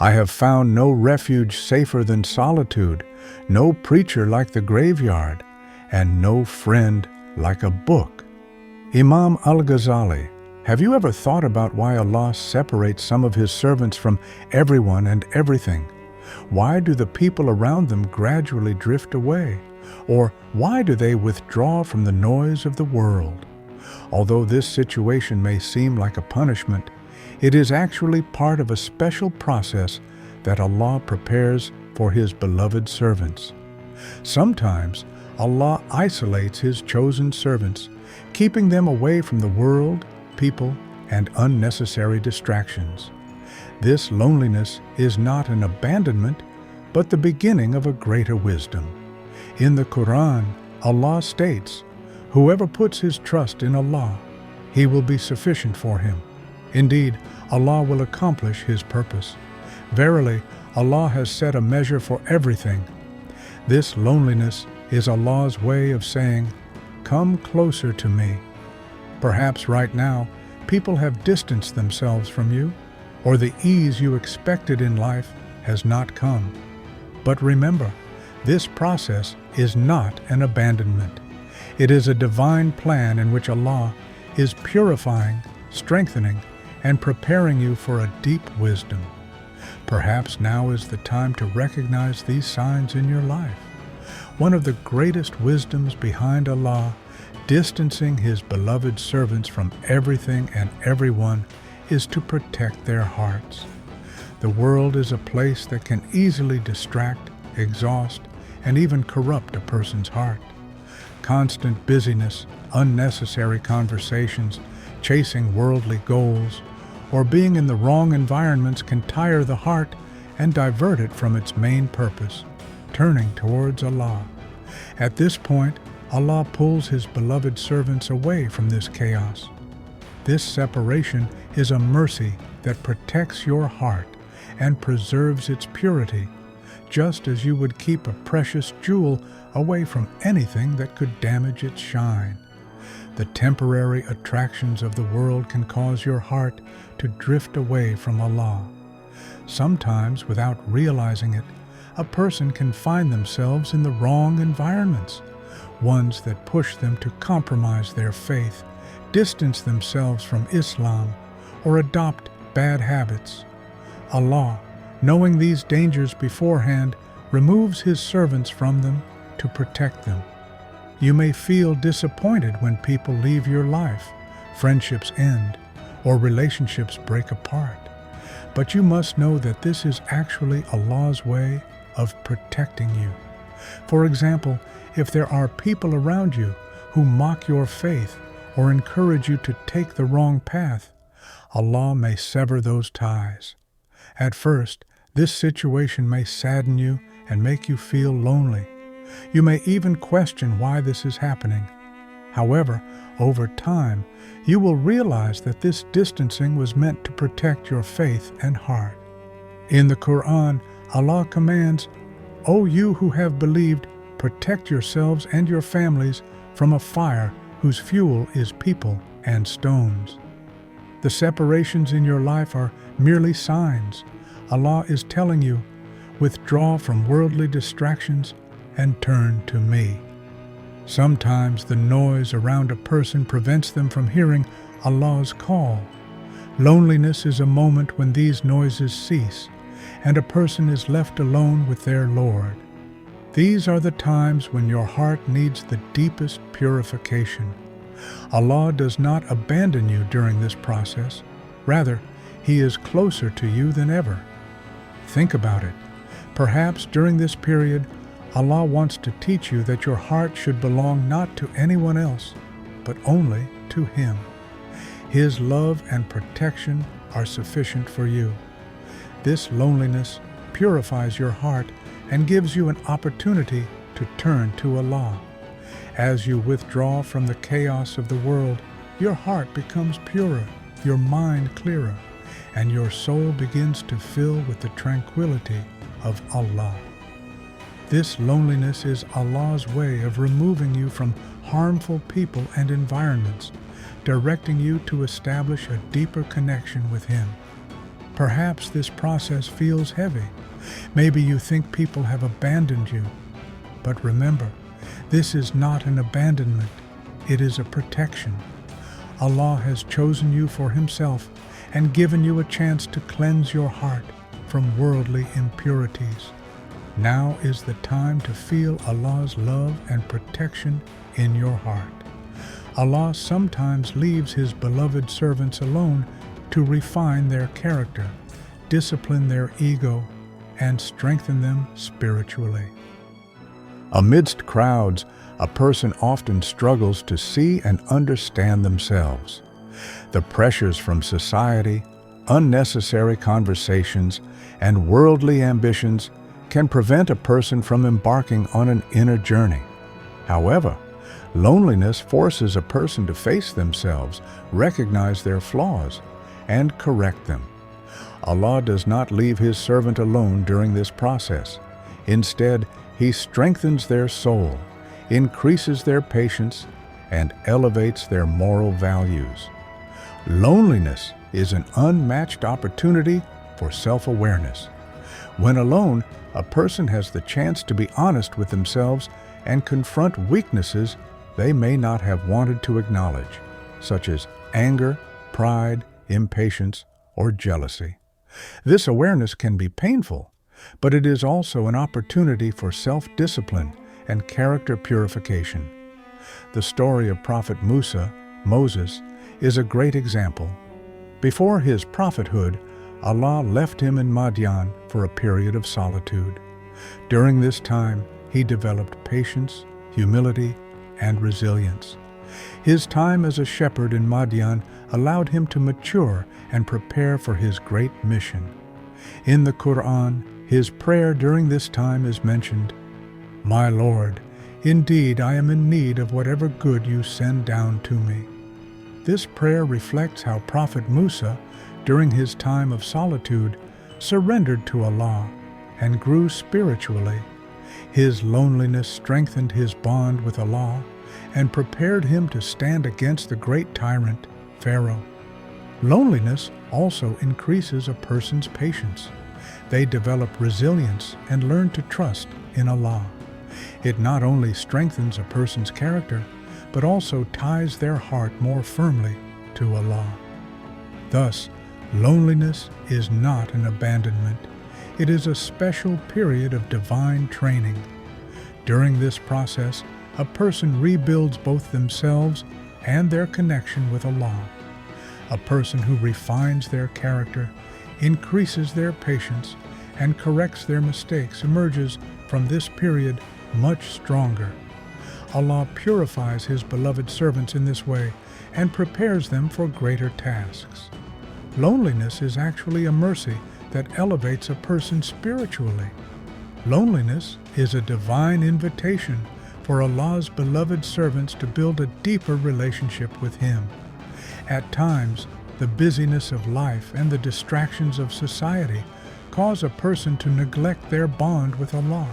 I have found no refuge safer than solitude, no preacher like the graveyard, and no friend like a book. Imam al-Ghazali, have you ever thought about why Allah separates some of His servants from everyone and everything? Why do the people around them gradually drift away? Or why do they withdraw from the noise of the world? Although this situation may seem like a punishment, it is actually part of a special process that Allah prepares for His beloved servants. Sometimes Allah isolates His chosen servants, keeping them away from the world, people, and unnecessary distractions. This loneliness is not an abandonment, but the beginning of a greater wisdom. In the Quran, Allah states, "Whoever puts his trust in Allah, He will be sufficient for him. Indeed, Allah will accomplish His purpose. Verily, Allah has set a measure for everything." This loneliness is Allah's way of saying, "Come closer to me." Perhaps right now, people have distanced themselves from you, or the ease you expected in life has not come. But remember, this process is not an abandonment. It is a divine plan in which Allah is purifying, strengthening, and preparing you for a deep wisdom. Perhaps now is the time to recognize these signs in your life. One of the greatest wisdoms behind Allah distancing His beloved servants from everything and everyone is to protect their hearts. The world is a place that can easily distract, exhaust, and even corrupt a person's heart. Constant busyness, unnecessary conversations, chasing worldly goals, or being in the wrong environments can tire the heart and divert it from its main purpose, turning towards Allah. At this point, Allah pulls His beloved servants away from this chaos. This separation is a mercy that protects your heart and preserves its purity, just as you would keep a precious jewel away from anything that could damage its shine. The temporary attractions of the world can cause your heart to drift away from Allah. Sometimes, without realizing it, a person can find themselves in the wrong environments, ones that push them to compromise their faith, distance themselves from Islam, or adopt bad habits. Allah, knowing these dangers beforehand, removes His servants from them to protect them. You may feel disappointed when people leave your life, friendships end, or relationships break apart. But you must know that this is actually Allah's way of protecting you. For example, if there are people around you who mock your faith or encourage you to take the wrong path, Allah may sever those ties. At first, this situation may sadden you and make you feel lonely. You may even question why this is happening. However, over time, you will realize that this distancing was meant to protect your faith and heart. In the Quran, Allah commands, "O you who have believed, protect yourselves and your families from a fire whose fuel is people and stones." The separations in your life are merely signs. Allah is telling you, withdraw from worldly distractions and turn to me. Sometimes the noise around a person prevents them from hearing Allah's call. Loneliness is a moment when these noises cease, and a person is left alone with their Lord. These are the times when your heart needs the deepest purification. Allah does not abandon you during this process. Rather, He is closer to you than ever. Think about it. Perhaps during this period, Allah wants to teach you that your heart should belong not to anyone else, but only to Him. His love and protection are sufficient for you. This loneliness purifies your heart and gives you an opportunity to turn to Allah. As you withdraw from the chaos of the world, your heart becomes purer, your mind clearer, and your soul begins to fill with the tranquility of Allah. This loneliness is Allah's way of removing you from harmful people and environments, directing you to establish a deeper connection with Him. Perhaps this process feels heavy. Maybe you think people have abandoned you. But remember, this is not an abandonment, it is a protection. Allah has chosen you for Himself and given you a chance to cleanse your heart from worldly impurities. Now is the time to feel Allah's love and protection in your heart. Allah sometimes leaves His beloved servants alone to refine their character, discipline their ego, and strengthen them spiritually. Amidst crowds, a person often struggles to see and understand themselves. The pressures from society, unnecessary conversations, and worldly ambitions can prevent a person from embarking on an inner journey. However, loneliness forces a person to face themselves, recognize their flaws, and correct them. Allah does not leave His servant alone during this process. Instead, He strengthens their soul, increases their patience, and elevates their moral values. Loneliness is an unmatched opportunity for self-awareness. When alone, a person has the chance to be honest with themselves and confront weaknesses they may not have wanted to acknowledge, such as anger, pride, impatience, or jealousy. This awareness can be painful, but it is also an opportunity for self-discipline and character purification. The story of Prophet Moses, is a great example. Before his prophethood, Allah left him in Madian for a period of solitude. During this time, he developed patience, humility, and resilience. His time as a shepherd in Madian allowed him to mature and prepare for his great mission. In the Quran, his prayer during this time is mentioned, "My Lord, indeed I am in need of whatever good you send down to me." This prayer reflects how Prophet Musa, during his time of solitude, surrendered to Allah and grew spiritually. His loneliness strengthened his bond with Allah and prepared him to stand against the great tyrant, Pharaoh. Loneliness also increases a person's patience. They develop resilience and learn to trust in Allah. It not only strengthens a person's character, but also ties their heart more firmly to Allah. Thus, loneliness is not an abandonment. It is a special period of divine training. During this process, a person rebuilds both themselves and their connection with Allah. A person who refines their character, increases their patience, and corrects their mistakes emerges from this period much stronger. Allah purifies His beloved servants in this way and prepares them for greater tasks. Loneliness is actually a mercy that elevates a person spiritually. Loneliness is a divine invitation for Allah's beloved servants to build a deeper relationship with Him. At times, the busyness of life and the distractions of society cause a person to neglect their bond with Allah.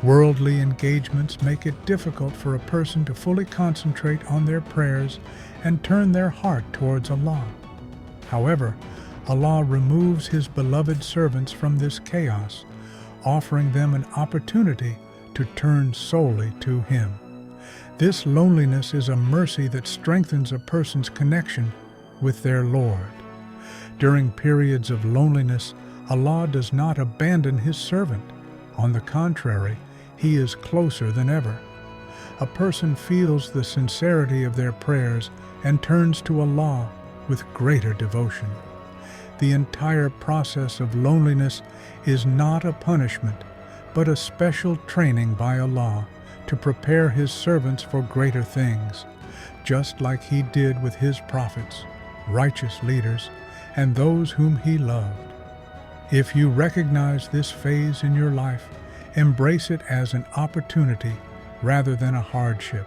Worldly engagements make it difficult for a person to fully concentrate on their prayers and turn their heart towards Allah. However, Allah removes His beloved servants from this chaos, offering them an opportunity to turn solely to Him. This loneliness is a mercy that strengthens a person's connection with their Lord. During periods of loneliness, Allah does not abandon His servant. On the contrary, He is closer than ever. A person feels the sincerity of their prayers and turns to Allah with greater devotion. The entire process of loneliness is not a punishment, but a special training by Allah to prepare His servants for greater things, just like He did with His prophets, righteous leaders, and those whom He loved. If you recognize this phase in your life, embrace it as an opportunity rather than a hardship.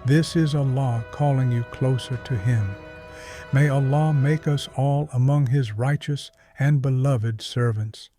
This is Allah calling you closer to Him. May Allah make us all among His righteous and beloved servants.